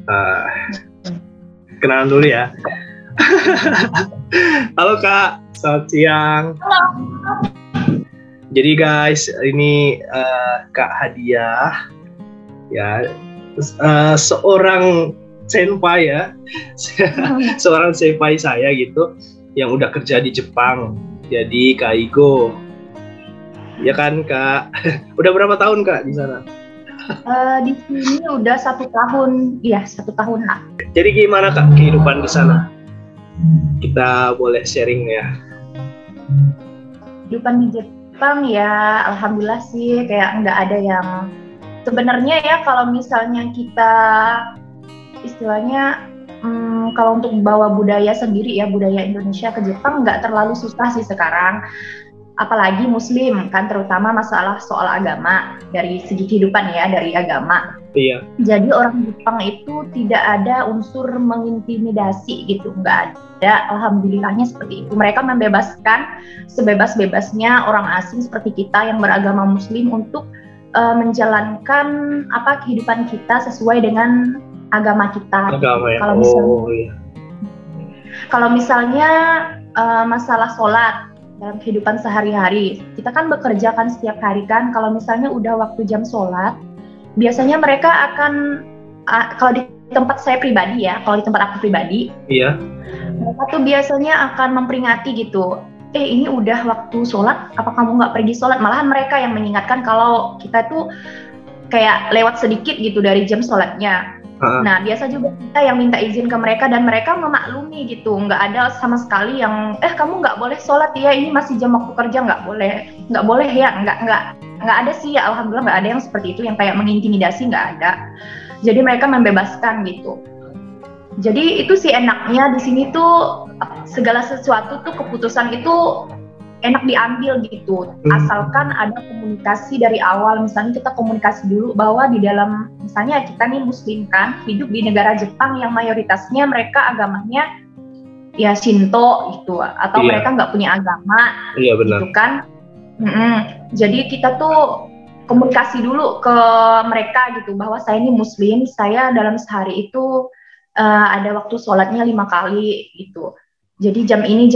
Uh, Kenalan dulu ya. Halo Kak, selamat siang. Halo. Jadi guys, ini Kak Hadiah, ya, seorang senpai ya, seorang senpai saya gitu, yang udah kerja di Jepang. Jadi Kak Igo, ya kan Kak? Udah berapa tahun Kak di sana? Di sini udah 1 tahun, iya 1 tahun lah. Jadi gimana Kak kehidupan di sana? Kita boleh sharing ya. Kehidupan di Jepang ya, alhamdulillah sih kayak nggak ada yang sebenarnya ya kalau misalnya kita istilahnya kalau untuk bawa budaya sendiri ya, budaya Indonesia ke Jepang nggak terlalu susah sih sekarang. Apalagi Muslim kan, terutama masalah soal agama dari segi kehidupan ya, dari agama. Iya. Jadi orang Jepang itu tidak ada unsur mengintimidasi gitu, nggak ada. Alhamdulillahnya seperti itu. Mereka membebaskan sebebas-bebasnya orang asing seperti kita yang beragama Muslim untuk menjalankan kehidupan kita sesuai dengan agama kita. Agama ya. Kalau misalnya masalah sholat dalam kehidupan sehari-hari, kita kan bekerja kan setiap hari kan. Kalau misalnya udah waktu jam sholat, biasanya mereka akan kalau di tempat saya pribadi ya, kalau di tempat aku pribadi, iya, mereka tuh biasanya akan memperingati gitu. Ini udah waktu sholat, apa kamu nggak pergi sholat? Malahan mereka yang mengingatkan kalau kita tuh kayak lewat sedikit gitu dari jam sholatnya. Nah, biasa juga kita yang minta izin ke mereka dan mereka memaklumi gitu. Nggak ada sama sekali yang, kamu nggak boleh sholat ya, ini masih jam waktu kerja, nggak boleh ya, nggak ada sih ya, alhamdulillah nggak ada yang seperti itu, yang kayak mengintimidasi nggak ada. Jadi mereka membebaskan gitu. Jadi itu sih enaknya di sini tuh segala sesuatu tuh keputusan itu enak diambil gitu, asalkan ada komunikasi dari awal. Misalnya kita komunikasi dulu bahwa di dalam, misalnya kita nih Muslim kan, hidup di negara Jepang yang mayoritasnya mereka agamanya ya Shinto gitu, atau mereka nggak punya agama, gitu kan. Jadi kita tuh komunikasi dulu ke mereka gitu, bahwa saya ini Muslim, saya dalam sehari itu ada waktu sholatnya 5 kali gitu. Jadi jam ini.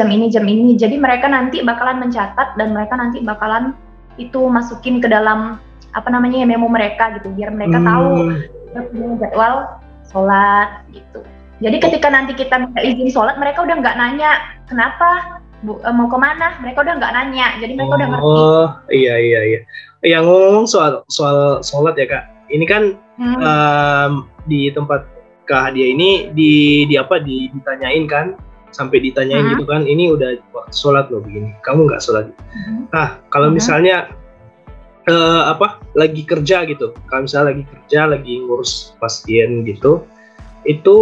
Jadi mereka nanti bakalan mencatat dan mereka nanti bakalan itu masukin ke dalam memo mereka gitu, biar mereka tahu punya jadwal sholat gitu. Jadi ketika nanti kita minta izin sholat, mereka udah nggak nanya kenapa mau kemana, mereka udah nggak nanya. Jadi mereka udah ngerti. Oh iya. Yang ngomong soal sholat ya Kak, ini kan di tempat Kak Hadiah ini ditanyain kan, sampai ditanyain gitu kan, ini udah waktu sholat loh begini, kamu nggak sholat. Nah kalau misalnya lagi kerja gitu, kalau misalnya lagi ngurus pasien gitu, itu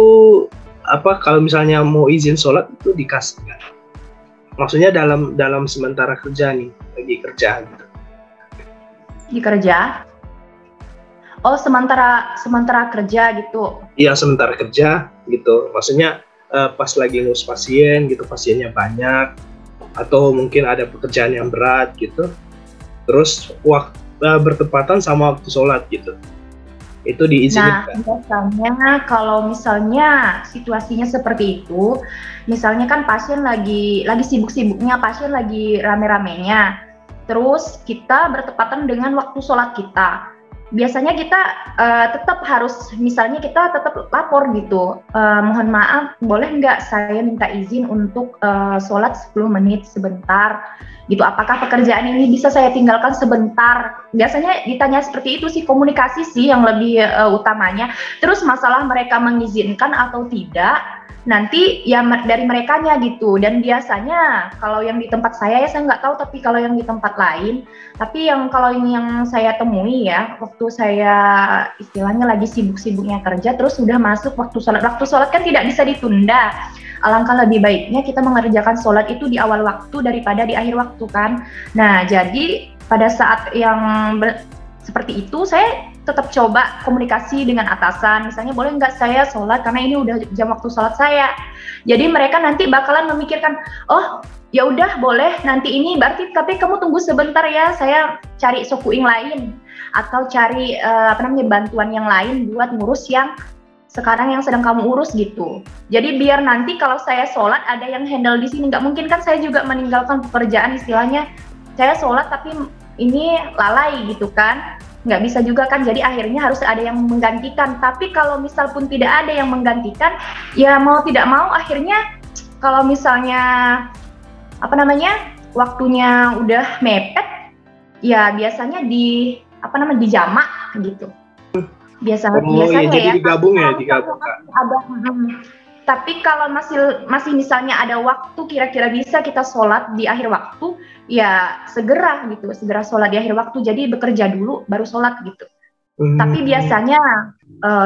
kalau misalnya mau izin sholat itu dikasih nggak? Maksudnya dalam sementara kerja nih, lagi kerja gitu. Di kerja? Oh, sementara kerja gitu? Iya, sementara kerja gitu, maksudnya pas lagi ngurus pasien gitu, pasiennya banyak atau mungkin ada pekerjaan yang berat gitu, terus waktu bertepatan sama waktu sholat gitu, itu diizinkan. Nah, biasanya kalau misalnya situasinya seperti itu, misalnya kan pasien lagi sibuk-sibuknya, pasien lagi rame-ramenya, terus kita bertepatan dengan waktu sholat kita. Biasanya kita tetap harus, misalnya kita tetap lapor gitu, mohon maaf boleh nggak saya minta izin untuk sholat 10 menit sebentar gitu, apakah pekerjaan ini bisa saya tinggalkan sebentar. Biasanya ditanya seperti itu sih, komunikasi sih yang lebih utamanya. Terus masalah mereka mengizinkan atau tidak, nanti ya dari merekanya gitu. Dan biasanya kalau yang di tempat saya ya saya nggak tahu, tapi kalau yang di tempat lain, tapi kalau ini yang saya temui ya, waktu saya istilahnya lagi sibuk-sibuknya kerja, terus sudah masuk waktu sholat kan tidak bisa ditunda. Alangkah lebih baiknya kita mengerjakan sholat itu di awal waktu daripada di akhir waktu kan. Nah jadi pada saat yang seperti itu saya tetap coba komunikasi dengan atasan, misalnya boleh nggak saya sholat karena ini udah jam waktu sholat saya. Jadi mereka nanti bakalan memikirkan, oh ya udah boleh nanti ini, berarti tapi kamu tunggu sebentar ya, saya cari sokuing lain. atau cari bantuan yang lain buat ngurus yang sekarang yang sedang kamu urus gitu. Jadi biar nanti kalau saya sholat ada yang handle di sini. Nggak mungkin kan saya juga meninggalkan pekerjaan, istilahnya saya sholat tapi ini lalai gitu kan. Nggak bisa juga kan, jadi akhirnya harus ada yang menggantikan. Tapi kalau misal pun tidak ada yang menggantikan, ya mau tidak mau akhirnya kalau misalnya waktunya udah mepet, ya biasanya dijamak gitu. Biasanya jadi ya digabung ya, digabung. Tapi kalau masih misalnya ada waktu kira-kira bisa kita sholat di akhir waktu, ya segera sholat di akhir waktu. Jadi bekerja dulu baru sholat gitu. Tapi biasanya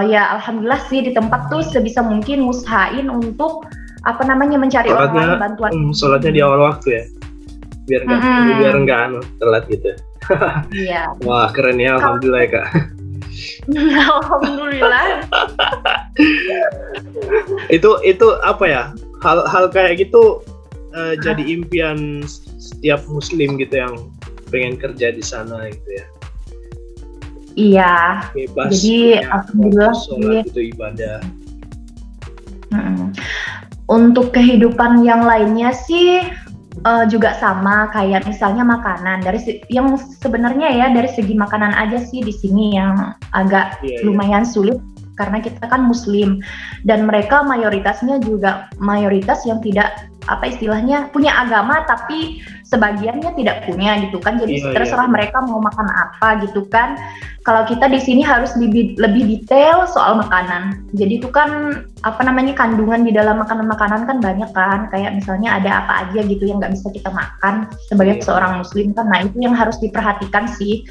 ya alhamdulillah sih di tempat tuh sebisa mungkin usahain untuk mencari orang lain bantuan. Sholatnya di awal waktu ya, biar nggak telat gitu. Iya. Wah keren ya, alhamdulillah ya Kak. Alhamdulillah. itu apa ya, hal kayak gitu jadi impian setiap muslim gitu yang pengen kerja di sana gitu ya. Iya. Bebas. Jadi alhamdulillah sholat itu ibadah. Untuk kehidupan yang lainnya sih juga sama kayak misalnya makanan, yang sebenarnya ya dari segi makanan aja sih di sini yang agak lumayan sulit karena kita kan muslim dan mereka mayoritasnya juga mayoritas yang tidak istilahnya punya agama tapi sebagiannya tidak punya gitu kan, jadi terserah mereka mau makan apa gitu kan. Kalau kita di sini harus lebih detail soal makanan, jadi itu kan kandungan di dalam makanan-makanan kan banyak kan, kayak misalnya ada apa aja gitu yang nggak bisa kita makan sebagai seorang muslim kan. Nah itu yang harus diperhatikan sih,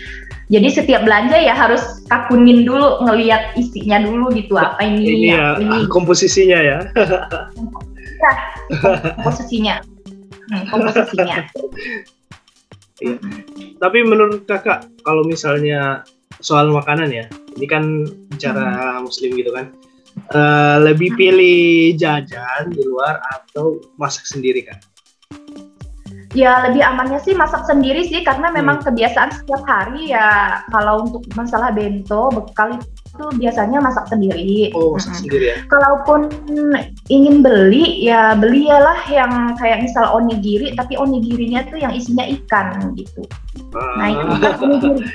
jadi setiap belanja ya harus kakunin dulu, ngelihat isinya dulu gitu, apa ini komposisinya ya. komposisinya. Iya. Tapi menurut Kakak kalau misalnya soal makanan ya, ini kan bicara muslim gitu kan, lebih pilih jajan di luar atau masak sendiri kan? Ya lebih amannya sih masak sendiri sih, karena memang kebiasaan setiap hari ya. Kalau untuk masalah bento bekal itu biasanya masak sendiri. Masak sendiri ya. Kalaupun ingin beli ya belilah yang kayak misal onigiri, tapi onigirinya tuh yang isinya ikan gitu. Nah itu kan onigiri.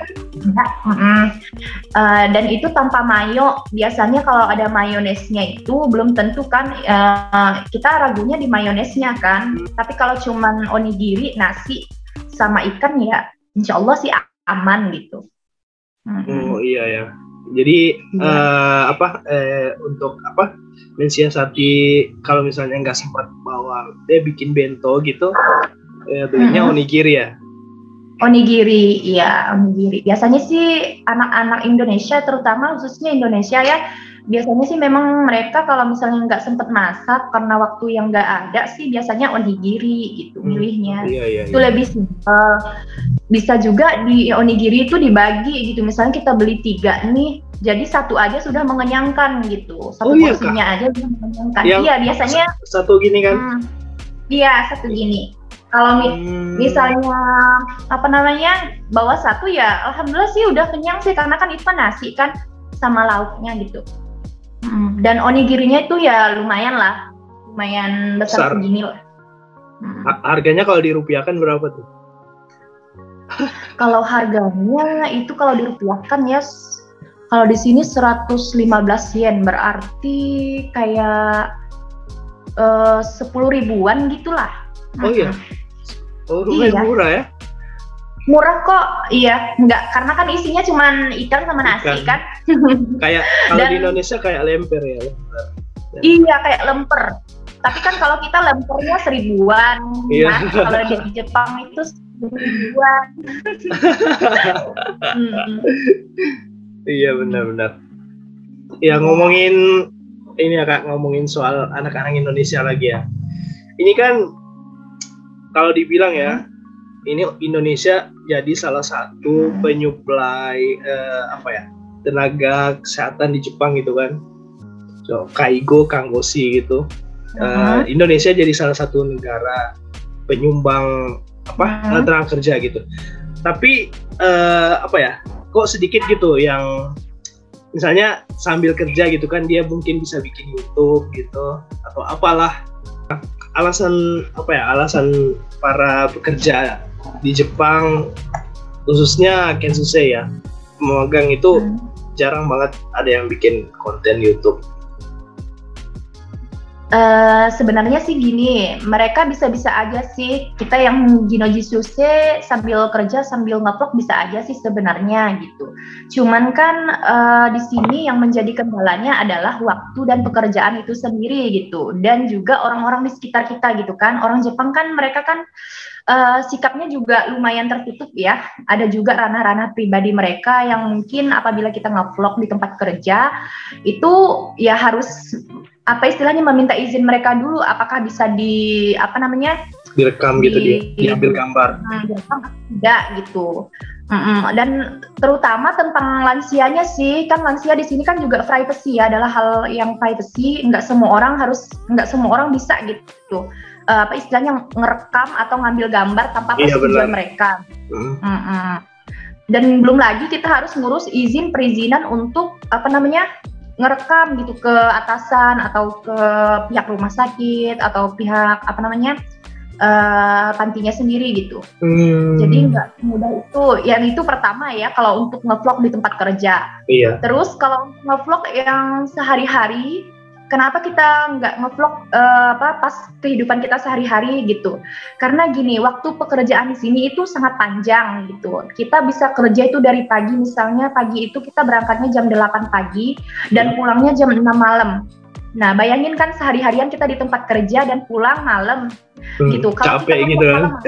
Dan itu tanpa mayo. Biasanya kalau ada mayonesnya itu belum tentu kan, kita ragunya di mayonesnya kan. Tapi kalau cuman onigiri, nasi sama ikan ya insya Allah sih aman gitu. Iya ya. Jadi untuk mensiasati kalau misalnya nggak sempat bawa bikin bento gitu, belinya onigiri ya. Onigiri, iya onigiri. Biasanya sih anak-anak Indonesia, terutama khususnya Indonesia ya, biasanya sih memang mereka kalau misalnya nggak sempat masak karena waktu yang nggak ada sih biasanya onigiri gitu milihnya. Itu lebih simpel. Bisa juga di onigiri itu dibagi gitu, misalnya kita beli 3 nih, jadi satu aja sudah mengenyangkan gitu, satu porsinya aja sudah mengenyangkan. Iya biasanya satu gini kan? Iya satu gini. Kalau misalnya bawa satu ya alhamdulillah sih udah kenyang sih, karena kan itu kan nasi kan sama lauknya gitu. Dan onigirinya itu ya lumayan besar segini lah. Harganya kalau dirupiahkan berapa tuh? Kalau harganya itu kalau dirupiahkan ya, kalau di sini 115 yen, berarti kayak 10 ribuan gitulah. Oh iya. Lumayan murah ya? Murah kok, iya. Enggak, karena kan isinya cuman ikan sama nasi kan. Kayak kalau di Indonesia kayak lemper ya. Iya, kayak lemper. Tapi kan kalau kita lempernya 1000-an. Nah, kalau di Jepang itu 1000-an. Iya benar-benar. Ya ngomongin ini ya Kak, ngomongin soal anak-anak Indonesia lagi ya. Ini kan kalau dibilang ya, ini Indonesia jadi salah satu penyuplai tenaga kesehatan di Jepang gitu kan. So, Kaigo, Kangoshi gitu. Indonesia jadi salah satu negara penyumbang tenaga kerja gitu. Tapi kok sedikit gitu yang misalnya sambil kerja gitu kan dia mungkin bisa bikin YouTube gitu atau apalah. Alasan para pekerja di Jepang khususnya Kensuse ya magang itu jarang banget ada yang bikin konten YouTube. Sebenarnya sih gini, mereka bisa-bisa aja sih, kita yang Ginoji Suse sambil kerja sambil nge-vlog bisa aja sih sebenarnya gitu. Cuman kan di sini yang menjadi kendalanya adalah waktu dan pekerjaan itu sendiri gitu, dan juga orang-orang di sekitar kita gitu kan. Orang Jepang kan mereka kan sikapnya juga lumayan tertutup ya. Ada juga ranah-ranah pribadi mereka yang mungkin apabila kita nge-vlog di tempat kerja itu ya harus istilahnya meminta izin mereka dulu apakah bisa direkam gitu, diambil gambar. Direkam tidak gitu. Dan terutama tentang lansianya sih, kan lansia di sini kan juga privacy ya, adalah hal yang privacy, nggak semua orang bisa gitu. Istilahnya ngerekam atau ngambil gambar tanpa persetujuan mereka. Dan belum lagi kita harus ngurus izin perizinan untuk ngerekam gitu ke atasan atau ke pihak rumah sakit atau pihak pantinya sendiri gitu. Jadi nggak mudah itu. Yang itu pertama ya kalau untuk ngevlog di tempat kerja. Iya. Terus kalau ngevlog yang sehari-hari, kenapa kita nggak ngevlog pas kehidupan kita sehari-hari gitu? Karena gini, waktu pekerjaan di sini itu sangat panjang gitu. Kita bisa kerja itu dari pagi, misalnya pagi itu kita berangkatnya jam 8 pagi dan pulangnya jam 6 malam. Nah, bayangin kan sehari-harian kita di tempat kerja dan pulang malam gitu. Kalau capek gitu kan.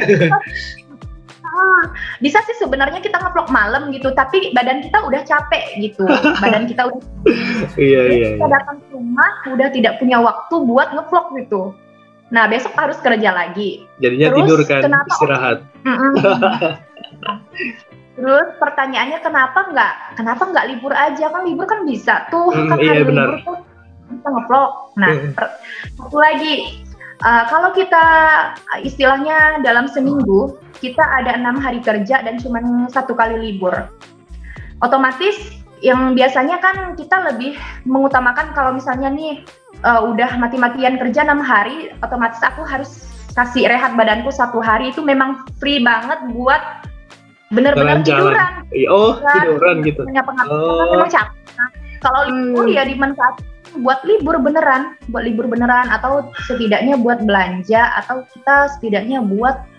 Bisa sih sebenarnya kita ngevlog malam gitu, tapi badan kita udah capek gitu. Badan kita udah iya. Kita datang ke rumah udah tidak punya waktu buat ngevlog gitu. Nah, besok harus kerja lagi. Jadinya terus, tidur kan, istirahat. Terus pertanyaannya kenapa nggak libur aja? Kan libur kan bisa tuh, kan hari libur tuh bisa ngevlog. Nah, satu lagi, kalau kita istilahnya dalam seminggu kita ada 6 hari kerja dan cuma 1 kali libur, otomatis yang biasanya kan kita lebih mengutamakan kalau misalnya nih udah mati-matian kerja 6 hari, otomatis aku harus kasih rehat badanku 1 hari, itu memang free banget buat bener-bener tiduran. Tiduran gitu. Memang capek. Kalau libur ya dimanfaatkan buat libur beneran atau setidaknya buat belanja atau kita setidaknya buat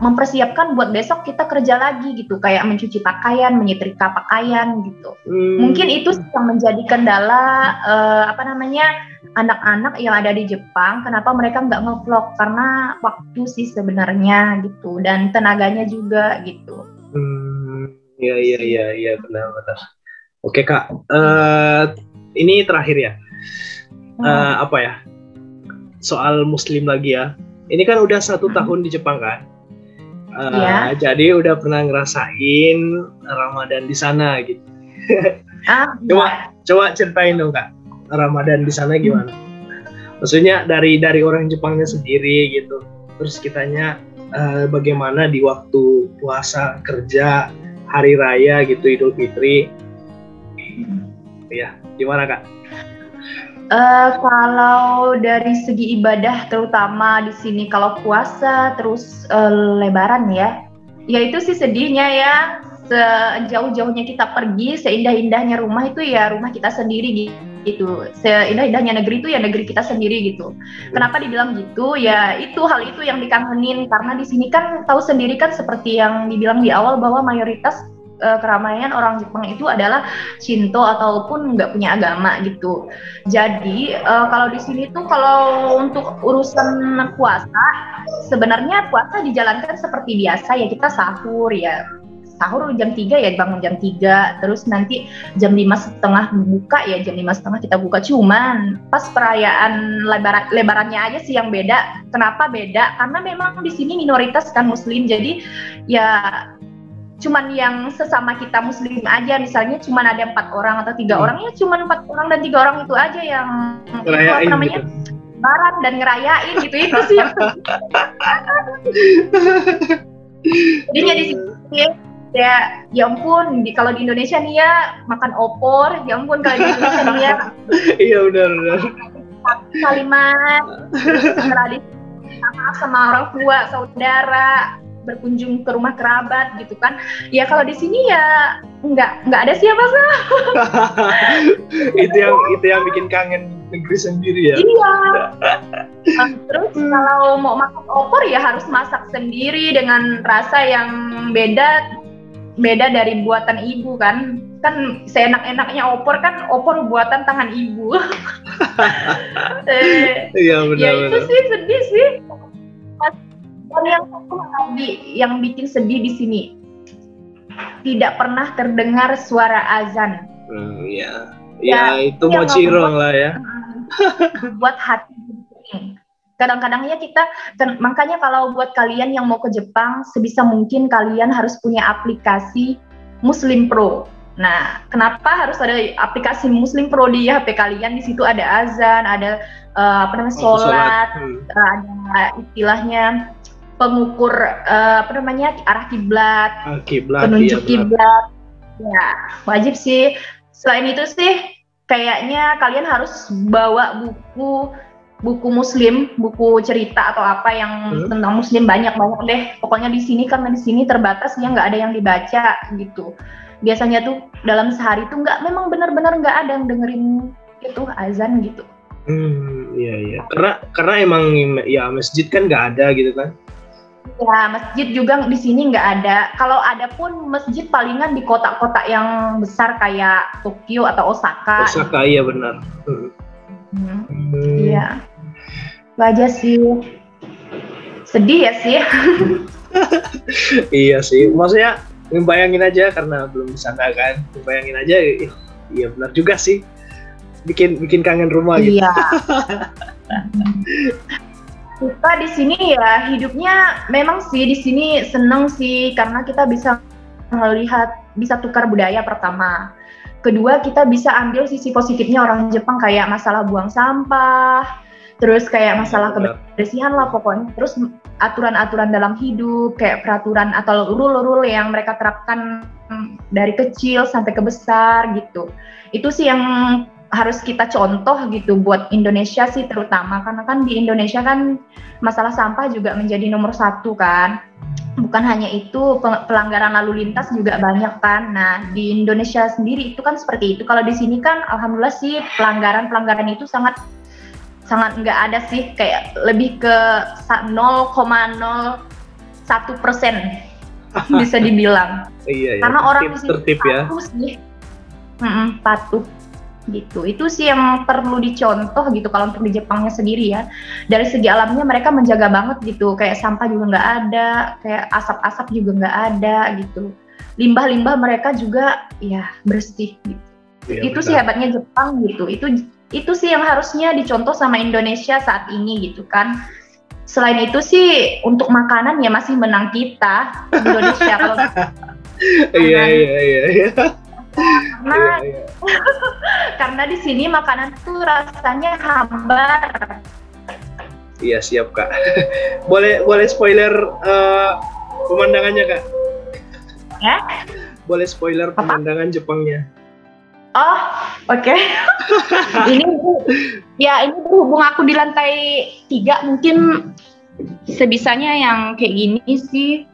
mempersiapkan buat besok kita kerja lagi gitu, kayak mencuci pakaian, menyetrika pakaian gitu. Mungkin itu yang menjadi kendala anak-anak yang ada di Jepang, kenapa mereka nggak ngevlog, karena waktu sih sebenarnya gitu dan tenaganya juga gitu. Iya benar. Oke Kak, ini terakhir ya. Soal Muslim lagi ya. Ini kan udah 1 tahun di Jepang kan. Jadi udah pernah ngerasain Ramadan di sana gitu. Coba ceritain dong Kak, Ramadan di sana gimana? Maksudnya dari orang Jepangnya sendiri gitu. Terus kitanya bagaimana di waktu puasa, kerja, hari raya gitu, Idul Fitri. Ya, gimana Kak? Kalau dari segi ibadah, terutama di sini kalau puasa terus Lebaran ya itu sih sedihnya ya, sejauh-jauhnya kita pergi, seindah-indahnya rumah itu ya rumah kita sendiri gitu, seindah-indahnya negeri itu ya negeri kita sendiri gitu. Kenapa dibilang gitu? Ya hal itu yang dikangenin, karena di sini kan tahu sendiri kan seperti yang dibilang di awal bahwa mayoritas keramaian orang Jepang itu adalah Shinto ataupun nggak punya agama gitu. Jadi kalau di sini tuh kalau untuk urusan puasa, sebenarnya puasa dijalankan seperti biasa ya, kita sahur jam 3 ya, bangun jam 3, terus nanti jam 5:30 buka ya, jam 5:30 kita buka. Cuman pas perayaan lebarannya aja sih yang beda. Kenapa beda? Karena memang di sini minoritas kan Muslim, jadi ya cuman yang sesama kita Muslim aja, misalnya cuman ada 4 orang atau 3 orang, ya cuman 4 orang dan 3 orang itu aja yang ngerayain Lebaran dan ngerayain gitu, itu sih yang jadinya di sini Ya, ya ampun, kalau di Indonesia nih ya makan opor, ya ampun kalau di Indonesia nih ya. Iya benar. Kalimat, tradisi sama orang tua, saudara, berkunjung ke rumah kerabat gitu kan. Ya kalau di sini ya nggak ada siapa sih. itu yang bikin kangen negeri sendiri ya. Iya. Terus kalau mau makan opor ya harus masak sendiri dengan rasa yang beda dari buatan ibu kan seenak-enaknya opor buatan tangan ibu. Iya benar. Ya itu sih sedih sih. Dan yang satu lagi yang bikin sedih di sini tidak pernah terdengar suara azan. Ya itu mau cirong lah ya. Buat hati ini. Kadang-kadang ya makanya kalau buat kalian yang mau ke Jepang, sebisa mungkin kalian harus punya aplikasi Muslim Pro. Nah, kenapa harus ada aplikasi Muslim Pro di HP kalian? Di situ ada azan, ada sholat, ada istilahnya pengukur arah kiblat, penunjuk kiblat. Ya, wajib sih. Selain itu sih, kayaknya kalian harus bawa buku Muslim, buku cerita atau apa yang tentang Muslim banyak deh. Pokoknya di sini karena di sini terbatas ya nggak ada yang dibaca gitu. Biasanya tuh dalam sehari tuh memang benar-benar nggak ada yang dengerin itu azan gitu. Iya. Karena emang ya masjid kan nggak ada gitu kan. Ya masjid juga di sini nggak ada. Kalau ada pun masjid palingan di kota-kota yang besar kayak Tokyo atau Osaka. Osaka iya benar. Iya, aja sih, sedih ya sih. Iya sih, maksudnya bayangin aja karena belum di sana kan, bayangin aja, iya benar juga sih, bikin kangen rumah gitu. Iya. Kita di sini ya hidupnya memang sih di sini seneng sih karena kita bisa melihat, bisa tukar budaya pertama. Kedua, kita bisa ambil sisi positifnya orang Jepang kayak masalah buang sampah, terus kayak masalah kebersihan lah pokoknya. Terus aturan-aturan dalam hidup, kayak peraturan atau rule-rule yang mereka terapkan dari kecil sampai ke besar gitu. Itu sih yang harus kita contoh gitu buat Indonesia sih terutama. Karena kan di Indonesia kan masalah sampah juga menjadi nomor 1 kan. Bukan hanya itu, pelanggaran lalu lintas juga banyak kan. Nah, di Indonesia sendiri itu kan seperti itu. Kalau di sini kan alhamdulillah sih pelanggaran itu sangat nggak ada sih, kayak lebih ke 0,01% bisa dibilang. Iya, karena orang di sini tertib ya. Patuh gitu. Itu sih yang perlu dicontoh gitu kalau untuk di Jepangnya sendiri ya. Dari segi alamnya mereka menjaga banget gitu, kayak sampah juga nggak ada, kayak asap-asap juga nggak ada gitu. Limbah-limbah mereka juga ya bersih gitu. Ya, itu benar. Sih hebatnya Jepang gitu. Itu sih yang harusnya dicontoh sama Indonesia saat ini gitu kan. Selain itu sih untuk makanan ya masih menang kita Indonesia kalau Iya. Karena di sini makanan tuh rasanya hambar. Iya siap Kak. boleh spoiler pemandangannya Kak? Ya? Boleh spoiler pemandangan Jepangnya? Oh, oke. ini berhubung aku di lantai 3 mungkin sebisanya yang kayak gini sih.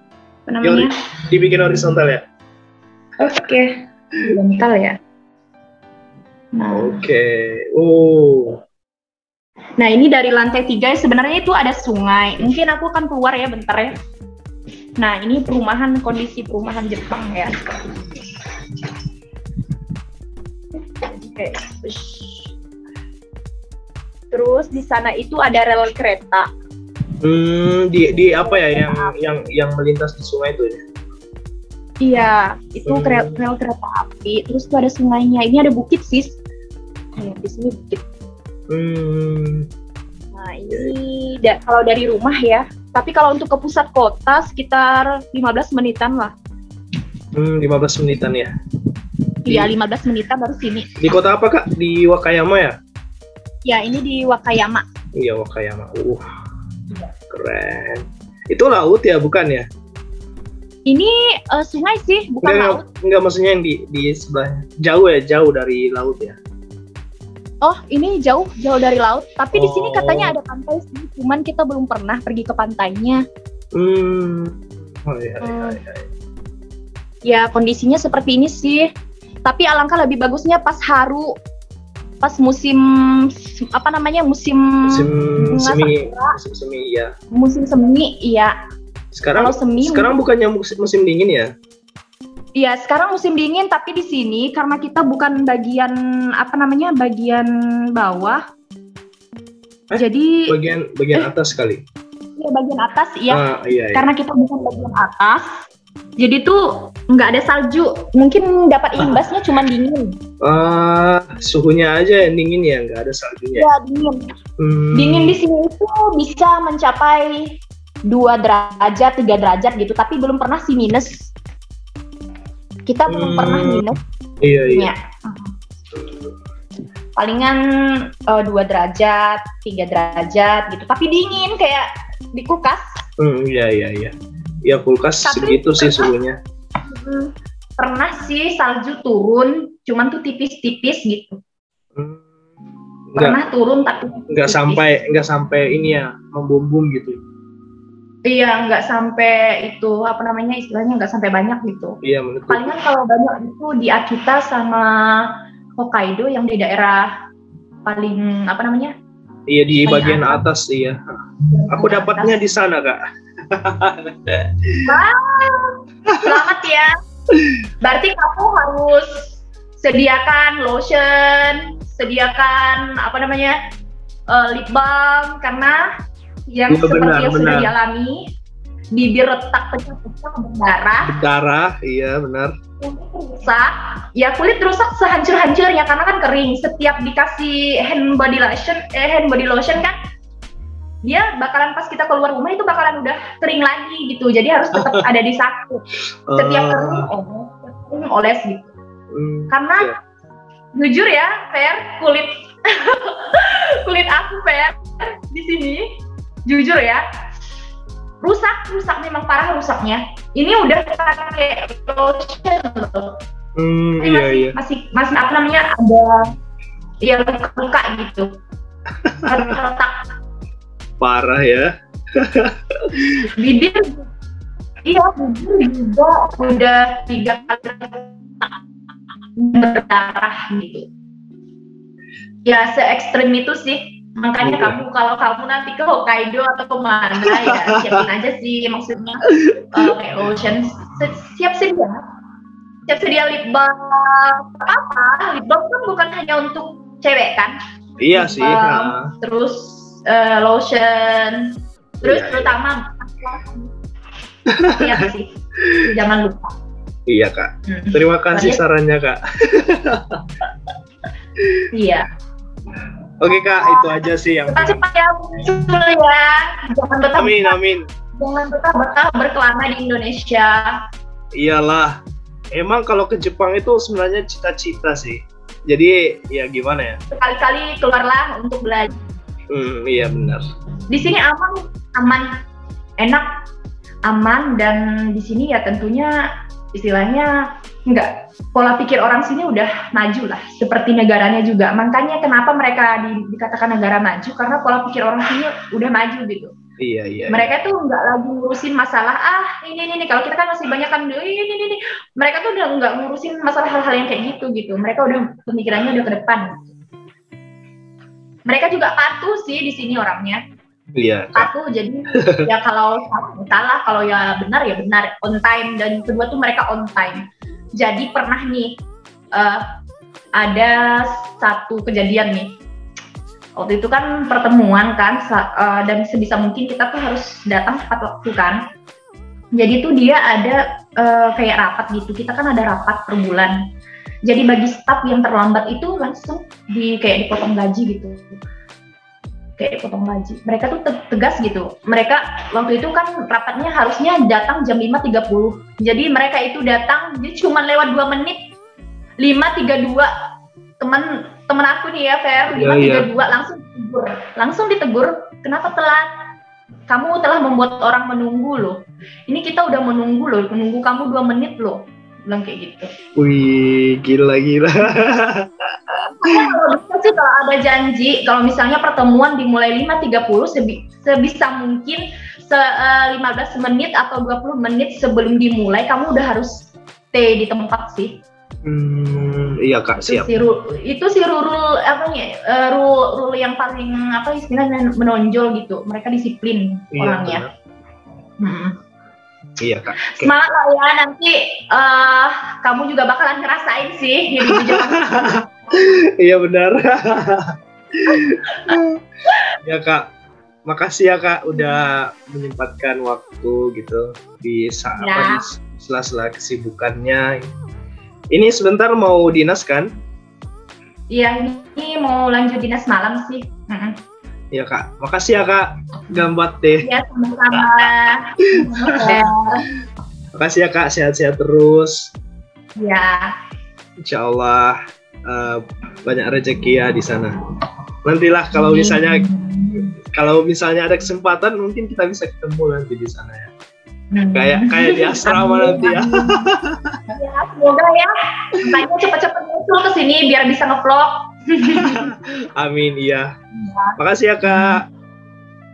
Apa namanya? Dibikin horizontal ya? Oke. Horizontal ya. Nah. Oke. Nah ini dari lantai 3 sebenarnya itu ada sungai. Mungkin aku akan keluar ya bentar ya. Nah ini kondisi perumahan Jepang ya. Oke. Terus di sana itu ada rel kereta. Di apa ya yang melintas di sungai itu ya? Iya, itu rel kereta api. Terus tuh ada sungainya. Ini ada bukit sih. Di sini bukit. Nah ini kalau dari rumah ya. Tapi kalau untuk ke pusat kota sekitar 15 menitan lah. 15 menitan ya? Iya 15 menitan baru sini. Di kota apa Kak? Di Wakayama ya? Ya ini di Wakayama. Iya Wakayama. Keren. Itu laut ya bukan ya? Ini sungai sih, bukan laut. Enggak, maksudnya yang di sebelahnya. Jauh ya, jauh dari laut ya. Oh, ini jauh dari laut. Tapi di sini katanya ada pantai sih, cuman kita belum pernah pergi ke pantainya. Oh iya. Ya, kondisinya seperti ini sih. Tapi alangkah lebih bagusnya pas musim apa namanya? Musim semi ya. Musim semi, iya. Sekarang bukannya musim dingin ya? Iya, sekarang musim dingin, tapi di sini karena kita bukan bagian bagian bawah. Jadi bagian atas kali. Iya, bagian atas, iya. Iya. Karena kita bukan bagian atas, jadi tuh nggak ada salju. Mungkin dapat imbasnya cuma dingin. Suhunya aja yang dingin ya, nggak ada saljunya. Iya, dingin. Dingin di sini itu bisa mencapai 2 derajat, 3 derajat gitu, tapi belum pernah sih minus. Kita belum pernah minus. Iya. Palingan 2 derajat, 3 derajat gitu, tapi dingin kayak di kulkas. Iya. Ya kulkas segitu sih suhunya. Pernah sih salju turun, cuman tuh tipis-tipis gitu. Pernah turun tapi nggak sampai ini ya, membumbung gitu. Iya, nggak sampai itu istilahnya nggak sampai banyak gitu. Iya, betul. Palingan kalau banyak itu di Akita sama Hokkaido yang di daerah paling Iya, di bagian atas iya. Aku dapatnya di sana, Kak. Wow, selamat ya. Berarti kamu harus sediakan lotion, sediakan lip balm, karena yang seperti yang sudah dialami, bibir retak, pecah-pecah, berdarah. Iya benar. Kulit rusak sehancur-hancurnya karena kan kering. Setiap dikasih hand body lotion kan, dia bakalan pas kita keluar rumah itu bakalan udah kering lagi gitu. Jadi harus tetap ada di saku. Setiap kering oles gitu. Karena jujur ya, Fer, kulit aku Fer di sini. Jujur ya, rusak memang parah rusaknya. Ini udah pakai lotion loh. Masih ada yang luka gitu. Retak. Parah ya. Bibir juga udah 3 kali berdarah gitu. Ya se-ekstrim itu sih. Makanya kalau kamu nanti ke Hokkaido atau kemana ya siapin aja sih, maksudnya kayak lotion, siap sedia lip balm. Lip balm kan bukan hanya untuk cewek kan? Iya sih. Terus lotion, terus terutama siap sih, jangan lupa. Iya Kak. Terima kasih sarannya Kak. Iya. Oke Kak, itu aja sih yang cepat ya muncul ya. Jangan betah. Amin. Jangan betah berkelana di Indonesia. Iyalah. Emang kalau ke Jepang itu sebenarnya cita-cita sih. Jadi ya gimana ya? Sekali-kali keluarlah untuk belajar. Iya benar. Di sini aman, enak, aman, dan di sini ya tentunya istilahnya pola pikir orang sini udah maju lah, seperti negaranya juga. Makanya kenapa mereka dikatakan negara maju, karena pola pikir orang sini udah maju gitu. Iya. Mereka tuh nggak lagi ngurusin masalah ini. Kalau kita kan masih banyak kan ini. Mereka tuh udah nggak ngurusin masalah hal-hal yang kayak gitu. Mereka udah pemikirannya udah ke depan. Mereka juga patuh sih di sini orangnya. Iya. Patuh, jadi ya kalau salah, kalau ya benar, on time, dan kedua tuh mereka on time. Jadi pernah nih ada satu kejadian nih. Waktu itu kan pertemuan kan, dan sebisa mungkin kita tuh harus datang tepat waktu kan. Jadi tuh dia ada kayak rapat gitu. Kita kan ada rapat per bulan. Jadi bagi staf yang terlambat itu langsung kayak dipotong gaji gitu. Kayak dipotong gaji. Mereka tuh tegas gitu. Mereka waktu itu kan rapatnya harusnya datang jam 5.30. Jadi mereka itu datang, dia cuma lewat 2 menit. 5.32. Temen aku nih ya, Fer, 5.32 langsung ditegur. Kenapa telat? kamu telah membuat orang menunggu loh. Ini kita udah menunggu loh, menunggu kamu 2 menit loh. Bilang kayak gitu. Wih, gila. Kalau bisa sih kalau ada janji, kalau misalnya pertemuan dimulai 5.30, sebisa mungkin 15 menit atau 20 menit sebelum dimulai, kamu udah harus stay di tempat sih. Iya Kak, siap. Itu sih rule rule yang paling istilahnya menonjol gitu. Mereka disiplin orangnya. Iya Kak. Okay. Semangat lah ya, nanti kamu juga bakalan ngerasain sih jadi jujur. Iya benar. Ya Kak, makasih ya Kak udah menyempatkan waktu gitu di sela-sela kesibukannya. Ini sebentar mau dinas kan? Iya, ini mau lanjut dinas malam sih. Iya Kak, makasih ya Kak, gambat deh. Iya, sama-sama. Makasih ya Kak, sehat-sehat terus. Iya. Insya Allah banyak rezeki ya di sana. Nantilah kalau misalnya ada kesempatan mungkin kita bisa ketemu nanti di sana ya. Kayak di asrama nanti ya. Ya, semoga ya. Makanya cepet-cepet muncul ke sini biar bisa nge-vlog. Amin, iya. Makasih ya Kak.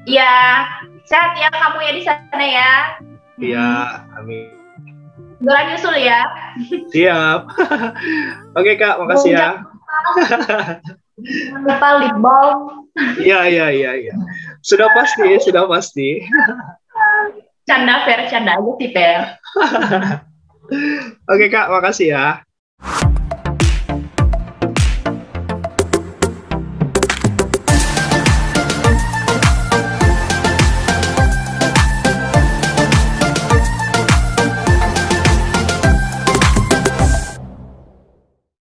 Iya, sehat ya kamu ya di sana ya. Iya, amin. Doa nyusul ya. Siap. Oke Kak, makasih ya. Jangan lupa lip balm. Iya. Sudah pasti. Canda aja sih, Fer. Oke Kak, makasih ya.